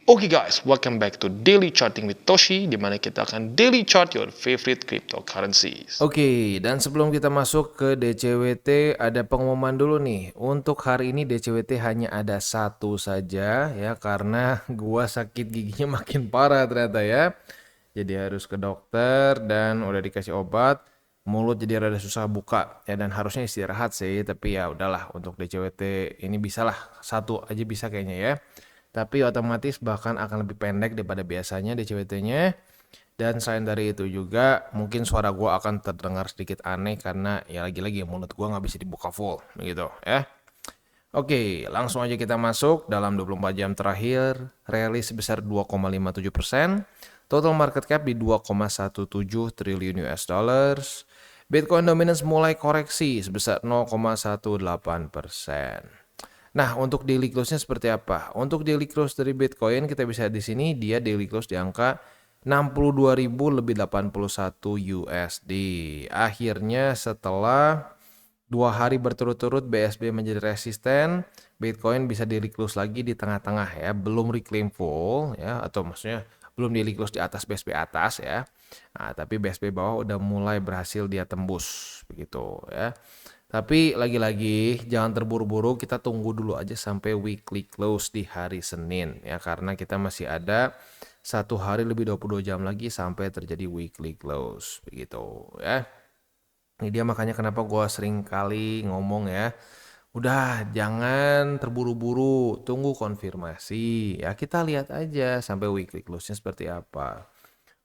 Oke guys, welcome back to Daily Charting with Toshi, di mana kita akan daily chart your favorite cryptocurrencies. Oke, dan sebelum kita masuk ke DCWT, ada pengumuman dulu nih. Untuk hari ini DCWT hanya ada satu saja ya, karena gua sakit giginya makin parah ternyata ya. Jadi harus ke dokter dan udah dikasih obat. Mulut jadi rada susah buka ya, dan harusnya istirahat sih, tapi ya udahlah, untuk DCWT ini bisalah satu aja bisa kayaknya ya. Tapi otomatis bahkan akan lebih pendek daripada biasanya DCWT-nya. Dan selain dari itu juga mungkin suara gue akan terdengar sedikit aneh karena ya lagi-lagi mulut gue nggak bisa dibuka full gitu ya. Oke, langsung aja kita masuk. Dalam 24 jam terakhir, rally sebesar 2,57%, total market cap di 2,17 triliun US dollars. Bitcoin dominance mulai koreksi sebesar 0,18%. Nah, untuk daily close-nya seperti apa? Untuk daily close dari Bitcoin kita bisa di sini, dia daily close di angka 62.000 lebih 81 USD. Akhirnya setelah 2 hari berturut-turut BSB menjadi resisten, Bitcoin bisa daily close lagi di tengah-tengah ya, belum reclaim full ya, atau maksudnya belum daily close di atas BSB atas ya. Nah, tapi BSB bawah udah mulai berhasil dia tembus begitu ya. Tapi lagi-lagi jangan terburu-buru, kita tunggu dulu aja sampai weekly close di hari Senin ya, karena kita masih ada 1 hari lebih 22 jam lagi sampai terjadi weekly close begitu ya. Ini dia makanya kenapa gue sering kali ngomong ya, udah jangan terburu-buru, tunggu konfirmasi ya, kita lihat aja sampai weekly close-nya seperti apa.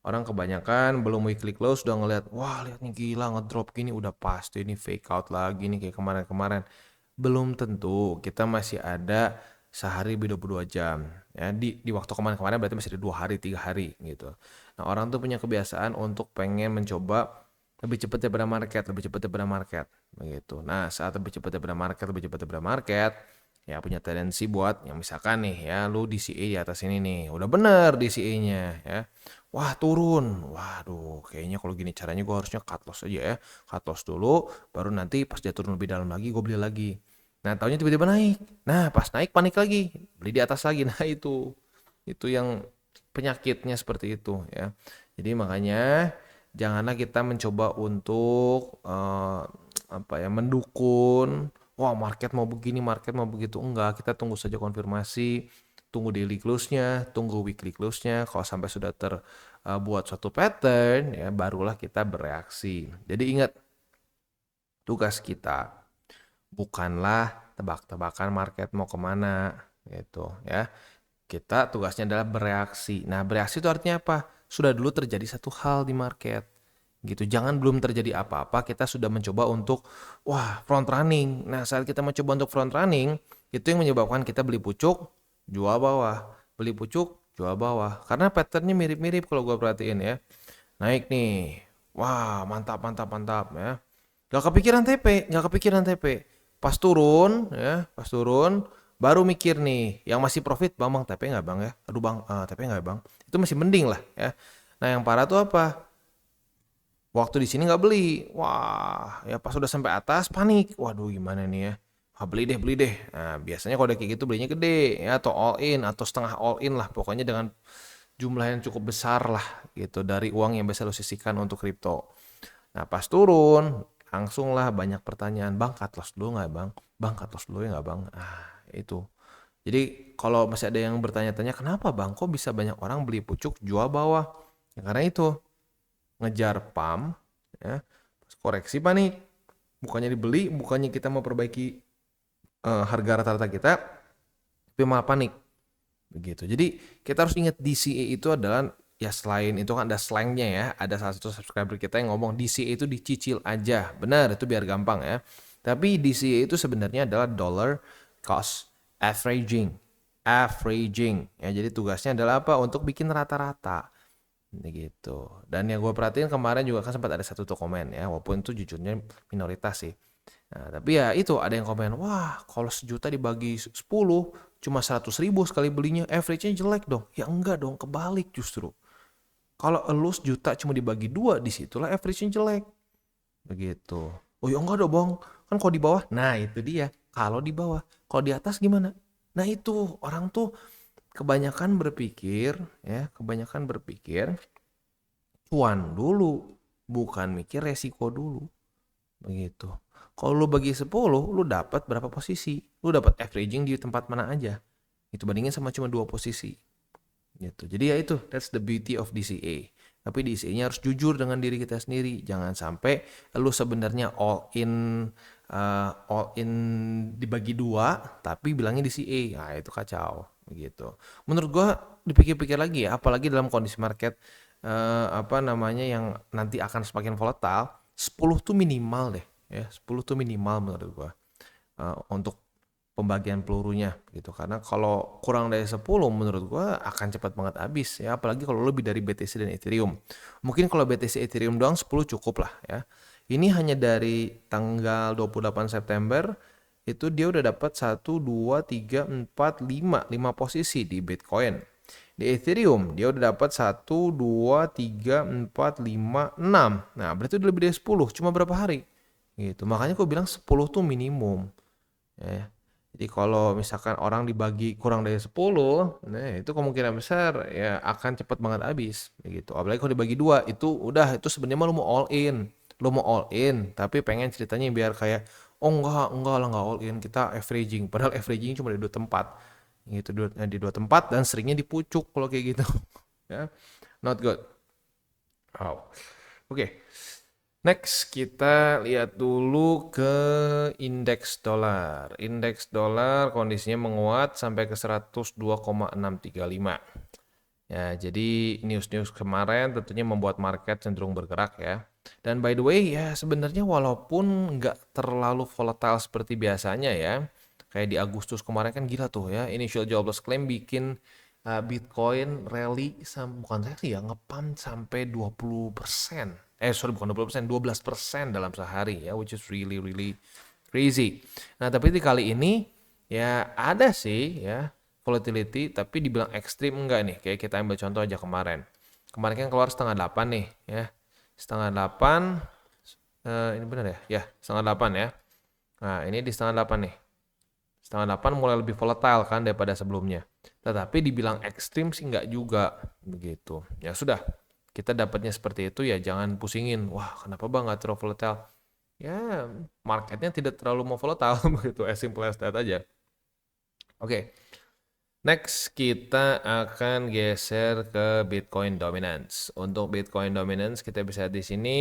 Orang kebanyakan belum weekly close udah ngeliat, wah lihat nih gila ngedrop gini udah pasti ini fake out lagi nih kayak kemarin-kemarin. Belum tentu, kita masih ada sehari lebih 22 jam. Ya, di waktu kemarin-kemarin berarti masih ada 2 hari, 3 hari gitu. Nah orang tuh punya kebiasaan untuk pengen mencoba lebih cepat daripada market, lebih cepat daripada market. Begitu. Nah saat lebih cepat daripada market, lebih cepat daripada market, ya punya tendensi buat yang misalkan nih ya lu DCA di atas ini nih, udah bener DCA-nya ya. Wah turun, waduh kayaknya kalau gini caranya gue harusnya cut loss aja ya. Cut loss dulu, baru nanti pas dia turun lebih dalam lagi gue beli lagi. Nah taunya tiba-tiba naik. Nah pas naik panik lagi, beli di atas lagi. Nah itu yang penyakitnya seperti itu ya. Jadi makanya janganlah kita mencoba untuk apa ya, mendukun. Wah market mau begini, market mau begitu. Enggak, kita tunggu saja konfirmasi, tunggu daily close-nya, tunggu weekly close-nya. Kalau sampai sudah terbuat suatu pattern, ya barulah kita bereaksi. Jadi ingat, tugas kita bukanlah tebak-tebakan market mau kemana, gitu ya. Kita tugasnya adalah bereaksi. Nah, bereaksi itu artinya apa? Sudah dulu terjadi satu hal di market, gitu. Jangan belum terjadi apa-apa kita sudah mencoba untuk wah front running. Nah, saat kita mencoba untuk front running, itu yang menyebabkan kita beli pucuk, jual bawah, beli pucuk, jual bawah. Karena patternnya mirip-mirip kalau gue perhatiin ya. Naik nih, wah mantap mantap mantap ya. Gak kepikiran TP. Pas turun ya, pas turun baru mikir nih, yang masih profit bang TP nggak bang ya? Aduh bang, TP nggak bang? Itu masih mending lah ya. Nah yang parah tuh apa? Waktu di sini nggak beli, wah ya pas udah sampai atas panik, waduh gimana nih ya? Beli deh beli deh. Nah biasanya kalau udah kayak gitu belinya gede ya, atau all in atau setengah all in lah, pokoknya dengan jumlah yang cukup besar lah gitu dari uang yang biasa lo sisihkan untuk kripto. Nah pas turun langsung lah banyak pertanyaan, bang cut loss dulu nggak bang? Bang cut loss dulu ya nggak bang? Ah itu. Jadi kalau masih ada yang bertanya-tanya kenapa bang kok bisa banyak orang beli pucuk jual bawah? Ya, karena itu ngejar pump ya, koreksi panik. Bukannya dibeli, bukannya kita mau perbaiki harga rata-rata kita, tapi malah panik. Begitu. Jadi kita harus ingat DCA itu adalah, ya selain itu kan ada slangnya ya. Ada salah satu subscriber kita yang ngomong DCA itu dicicil aja. Benar, itu biar gampang ya. Tapi DCA itu sebenarnya adalah dollar cost averaging. Averaging. Ya, jadi tugasnya adalah apa? Untuk bikin rata-rata. Gitu. Dan yang gue perhatiin kemarin juga kan sempat ada satu tuh komen ya. Walaupun itu jujurnya minoritas sih. Nah, tapi ya itu ada yang komen, wah kalau 1 juta dibagi 10 cuma 100.000 sekali belinya, average-nya jelek dong. Ya enggak dong, kebalik justru. Kalau elu 1 juta cuma dibagi 2, disitulah average-nya jelek. Begitu. Oh ya enggak dong bang, kan kalau di bawah, nah itu dia. Kalau di bawah, kalau di atas gimana? Nah itu, orang tuh kebanyakan berpikir cuan dulu, bukan mikir resiko dulu. Begitu. Kalau lu bagi 10, lu dapat berapa posisi? Lu dapat averaging di tempat mana aja. Itu bandingin sama cuma 2 posisi. Gitu. Jadi ya itu, that's the beauty of DCA. Tapi DCA-nya harus jujur dengan diri kita sendiri. Jangan sampai lu sebenarnya all in dibagi 2, tapi bilangnya DCA. Nah, itu kacau. Begitu. Menurut gua dipikir-pikir lagi ya, apalagi dalam kondisi market yang nanti akan semakin volatile, 10 tuh minimal deh ya. 10 tuh minimal menurut gua untuk pembagian pelurunya gitu. Karena kalau kurang dari 10 menurut gua akan cepat banget habis ya, apalagi kalau lebih dari BTC dan Ethereum. Mungkin kalau BTC Ethereum doang 10 cukup lah ya. Ini hanya dari tanggal 28 September itu dia udah dapat 1 2 3 4 5 posisi di Bitcoin. Di Ethereum dia udah dapat 1 2 3 4 5 6. Nah, berarti udah lebih dari 10, cuma berapa hari? Gitu. Makanya gue bilang 10 tuh minimum. Ya. Jadi kalau misalkan orang dibagi kurang dari 10, nah itu kemungkinan besar ya akan cepat banget habis gitu. Apalagi kalau dibagi 2, itu sebenarnya mah lu mau all in. Lu mau all in, tapi pengen ceritanya biar kayak oh enggak lah, enggak all in, kita averaging. Padahal averaging cuma di 2 tempat. Gitu di 2 tempat dan seringnya di pucuk kalau kayak gitu. Ya. Not good. Oh. Oke. Next, kita lihat dulu ke indeks dolar. Indeks dolar kondisinya menguat sampai ke 102,635. Ya, jadi news-news kemarin tentunya membuat market cenderung bergerak ya. Dan by the way ya sebenarnya walaupun nggak terlalu volatile seperti biasanya ya, kayak di Agustus kemarin kan gila tuh ya, initial jobless claim bikin Bitcoin rally, bukan rally ya, ngepump sampai 20%. Bukan 20%, 12% dalam sehari ya, which is really really crazy. Nah, tapi di kali ini ya ada sih ya volatility, tapi dibilang ekstrim enggak nih. Kayak kita ambil contoh aja kemarin. Kemarin kan keluar setengah 8 nih ya. Setengah 8, ini benar ya? Ya, setengah 8 ya. Nah, ini di setengah 8 nih. Setengah 8 mulai lebih volatile kan daripada sebelumnya. Tetapi dibilang ekstrim sih enggak juga begitu. Ya sudah, kita dapatnya seperti itu ya jangan pusingin. Wah, kenapa bang nggak terlalu volatile? Ya, marketnya tidak terlalu mau volatile begitu. As simple as that aja. Oke. Next, kita akan geser ke Bitcoin dominance. Untuk Bitcoin dominance kita bisa lihat di sini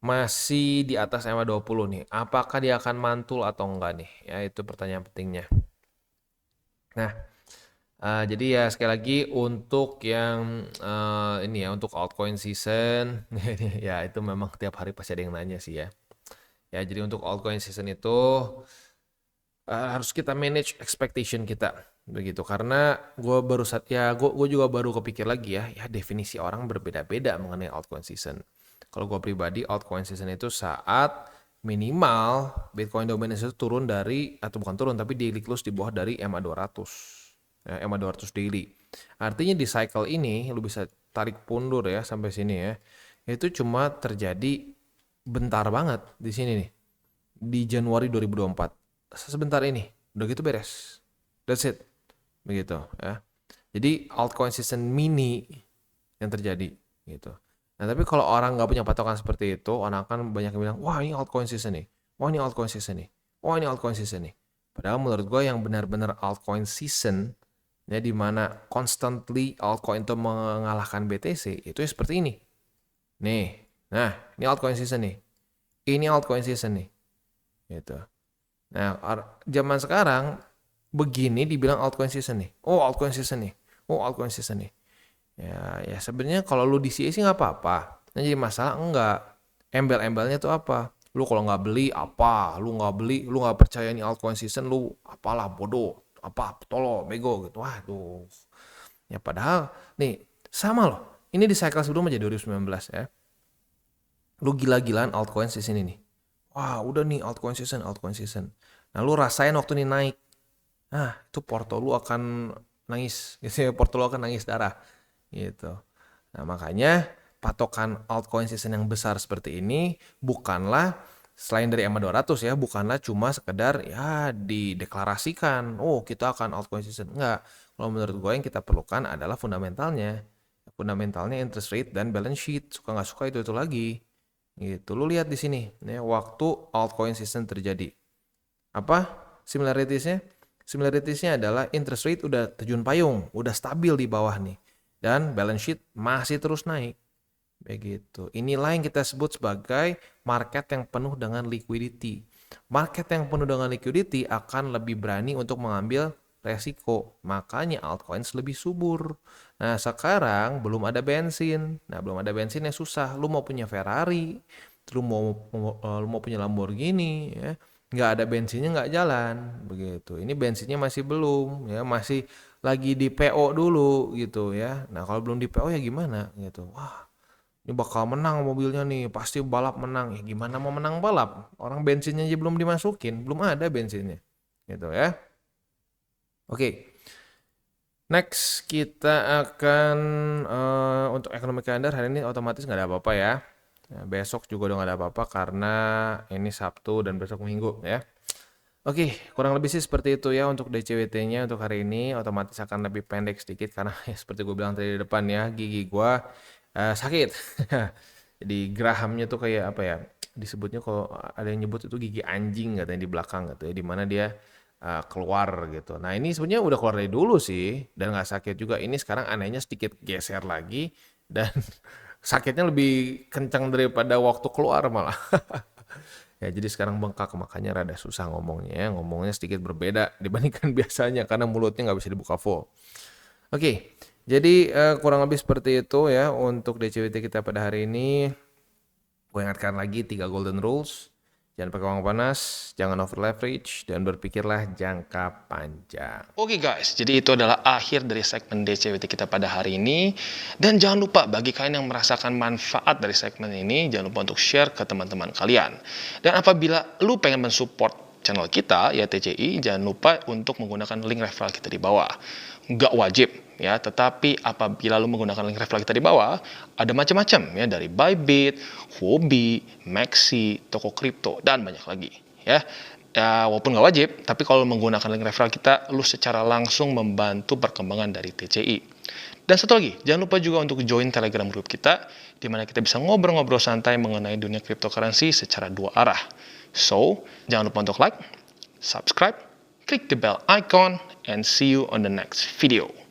masih di atas EMA20 nih. Apakah dia akan mantul atau enggak nih? Ya, itu pertanyaan pentingnya. Nah, jadi ya sekali lagi untuk yang ini ya, untuk altcoin season, ya itu memang tiap hari pasti ada yang nanya sih ya. Ya, jadi untuk altcoin season itu harus kita manage expectation kita begitu, karena gue juga baru kepikir lagi ya definisi orang berbeda-beda mengenai altcoin season. Kalau gue pribadi altcoin season itu saat minimal Bitcoin dominance itu turun dari, atau bukan turun tapi daily close di bawah dari EMA200 ya, EMA200 daily. Artinya di cycle ini lu bisa tarik mundur ya sampai sini ya, itu cuma terjadi bentar banget di sini nih di Januari 2024. Sebentar ini udah gitu beres, that's it begitu ya. Jadi altcoin season mini yang terjadi gitu. Nah tapi kalau orang nggak punya patokan seperti itu, orang akan banyak yang bilang wah ini altcoin season nih, wah ini altcoin season nih, wah ini altcoin season nih. Padahal menurut gue yang benar-benar altcoin season ya, di mana constantly altcoin itu mengalahkan BTC itu ya seperti ini nih. Nah ini altcoin season nih, ini altcoin season nih gitu. Nah, zaman sekarang begini dibilang altcoin season nih. Oh, altcoin season nih. Oh, altcoin season nih. Ya sebenarnya kalau lu DCA sih nggak apa-apa. Nah, jadi masalah enggak. Embel-embelnya tuh apa? Lu kalau nggak beli apa? Lu nggak beli, lu nggak percaya nih altcoin season, lu apalah bodoh, apa tolol, bego gitu. Wah, tuh. Ya padahal nih sama loh. Ini di cycle sebelumnya aja 2019 ya. Lu gila-gilaan altcoin season ini. Wah, udah nih altcoin season. Nah, lu rasain waktu ini naik. Nah, itu porto lu akan nangis. Gitu ya, porto lu akan nangis darah. Gitu. Nah, makanya patokan altcoin season yang besar seperti ini bukanlah selain dari EMA 200 ya, bukanlah cuma sekedar ya dideklarasikan, oh kita akan altcoin season. Enggak. Kalau menurut gue yang kita perlukan adalah fundamentalnya. Fundamentalnya interest rate dan balance sheet. Suka nggak suka itu lagi. Gitu. Lu lihat di sini, ya, waktu altcoin season terjadi. Apa similaritiesnya? Similaritiesnya adalah interest rate udah terjun payung, udah stabil di bawah nih. Dan balance sheet masih terus naik. Begitu. Inilah yang kita sebut sebagai market yang penuh dengan liquidity. Market yang penuh dengan liquidity akan lebih berani untuk mengambil resiko. Makanya altcoins lebih subur. Nah, sekarang belum ada bensin. Nah, belum ada bensinnya susah. Lu mau punya Ferrari, lu mau punya Lamborghini, ya. Nggak ada bensinnya nggak jalan. Begitu. Ini bensinnya masih belum, ya. Masih lagi di PO dulu gitu ya. Nah, kalau belum di PO ya gimana gitu. Wah, ini bakal menang mobilnya nih, pasti balap menang. Ya gimana mau menang balap? Orang bensinnya aja belum dimasukin, belum ada bensinnya. Gitu ya. Oke. Next kita akan untuk ekonomi kalender hari ini otomatis nggak ada apa-apa ya. Nah, besok juga udah nggak ada apa-apa karena ini Sabtu dan besok Minggu ya. Oke, kurang lebih sih seperti itu ya untuk DCWT-nya untuk hari ini. Otomatis akan lebih pendek sedikit karena ya, seperti gue bilang tadi di depan ya, gigi gue sakit. Jadi gerahamnya tuh kayak apa ya? Disebutnya kalau ada yang nyebut itu gigi anjing katanya di belakang gitu ya, di mana dia keluar gitu. Nah ini sebenarnya udah keluar dari dulu sih dan nggak sakit juga. Ini sekarang anehnya sedikit geser lagi dan sakitnya lebih kencang daripada waktu keluar malah. Ya jadi sekarang bengkak makanya rada susah ngomongnya ya. Ngomongnya sedikit berbeda dibandingkan biasanya karena mulutnya nggak bisa dibuka full. Oke, jadi kurang lebih seperti itu ya untuk DCWT kita pada hari ini. Gue ingatkan lagi 3 golden rules. Jangan pakai uang panas, jangan over leverage, dan berpikirlah jangka panjang. Oke guys, jadi itu adalah akhir dari segmen DCWT kita pada hari ini. Dan jangan lupa bagi kalian yang merasakan manfaat dari segmen ini, jangan lupa untuk share ke teman-teman kalian. Dan apabila lu pengen mensupport channel kita, ya TCI, jangan lupa untuk menggunakan link referral kita di bawah. Nggak wajib, ya, tetapi apabila lu menggunakan link referral kita di bawah, ada macam-macam ya, dari Bybit, Huobi, Maxi, toko kripto, dan banyak lagi. Ya, walaupun nggak wajib, tapi kalau menggunakan link referral kita, lu secara langsung membantu perkembangan dari TCI. Dan satu lagi, jangan lupa juga untuk join Telegram group kita, di mana kita bisa ngobrol-ngobrol santai mengenai dunia cryptocurrency secara 2 arah. So, jangan lupa untuk like, subscribe, click the bell icon, and see you on the next video.